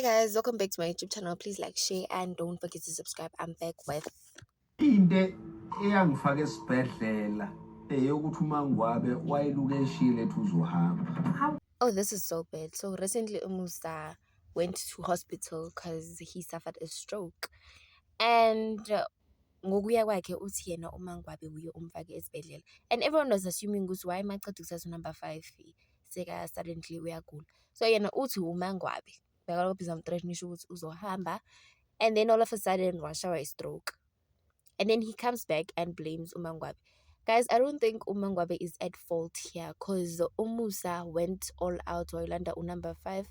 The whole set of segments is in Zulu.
Hi guys, welcome back to my YouTube channel. Please like, share, and don't forget to subscribe. I'm back with into eyangifaka esibhedlela eyokuthi uMangwabe wayeluke eshile ethi uzohamba. oh, this is so bad. So recently Umusa went to hospital because he suffered a stroke. And ngokuya kwakhe uthi yena uMangwabe uye umfake esibhedlela. And everyone was assuming ukuthi why maqeda ukuthatha number 5 seka suddenly uyagula. So yena uthi uMangwabe bekaloku bizamthreatenisha ukuthi uzohamba, and then all of a sudden washawa a stroke. And then he comes back and blames uMangwabe. Guys, I don't think uMangwabe is at fault here because Umusa went all out Wailanda number 5,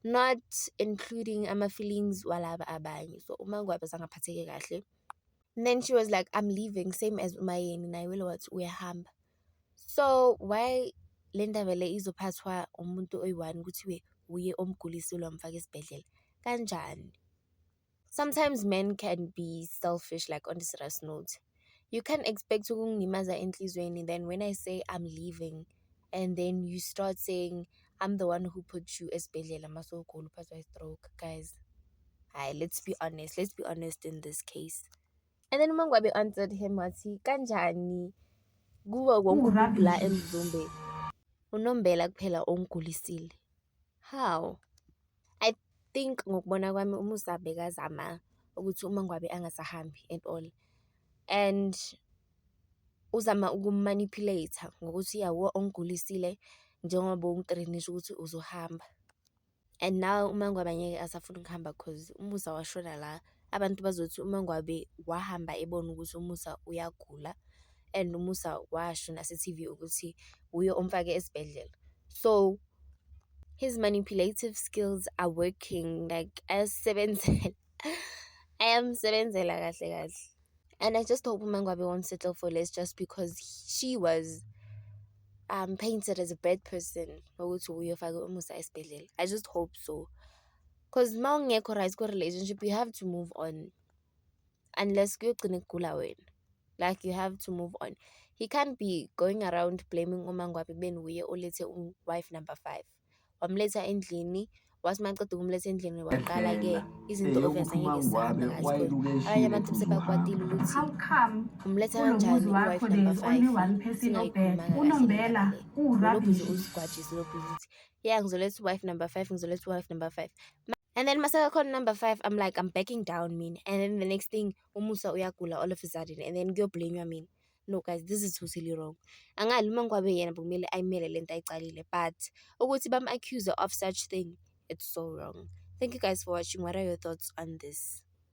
not including ama feelings walaba abanye. So uMangwabe sangaphatheke kahle. And then she was like, I'm leaving, same as Umayeni, na iwele wathi uyahamba. So why lenda vele izophathwa umuntu oyi-1 kuthiwe uye omgulisile wamfaka esibhedlela? Kanjani? Sometimes men can be selfish, like on this serious note. You can't expect ukungimaza enhlizweni, then when I say I'm leaving, and then you start saying I'm the one who put you esibhedlela masogula uphathwa stroke. Guys, hi, let's be honest in this case. And then uMangwabe answered him wathi kanjani kuwo wonke umuntu la eMzumbe unombela kuphela ongulisile. How? I think ngokubona kwami uMusa bekazama ukuthi uMangwabe angasahambi and all, and uzama ukummanipulate ngokuthi yawo ongulisile njengoba ungithreatenisha ukuthi uzohamba. And now uMangwabe angeke asafuna ukuhamba because uMusa washona la. Abantu bazothi uMangwabe wahamba ebona ukuthi uMusa uyagula, and uMusa washo nase-TV ukuthi uye omfake esibhedlela. So his manipulative skills are working, like ayasebenzela ayamsebenzela kahle kahle. And I just hope uMangwabe won't settle for less just because she was painted as a bad person ukuthi uyofaka uMusa esibhedlela. I just hope so, because ma ungekho right relationship, you have to move on unless kuyogcina kugula wena. Like, you have to move on. He can't be going around blaming uMangwabe ben uye olethe wife number 5. Wamletha endlini, wasimaqeda ukumletha endlini waqala ke izinto obviously ngeke sihamba kahle because abanye abantu sebakwatile ukuthi umletha kanjani wife number 5 singayikhuluma kahle ulobhuze uzigwajise ulobhuze ukuthi yeah ngizoletha wife number 5 ngizoletha wife number 5. And then masaka khona number 5, I'm like, I'm backing down, mean. And then the next thing, Umusa uyagula all of a sudden, and then go blame you, mean. No, guys, this is totally wrong. Angali uMangwabe yena bekumele ayimele lento ayiqalile, but ukuthi bam accuse of such thing, it's so wrong. Thank you guys for watching. What are your thoughts on this?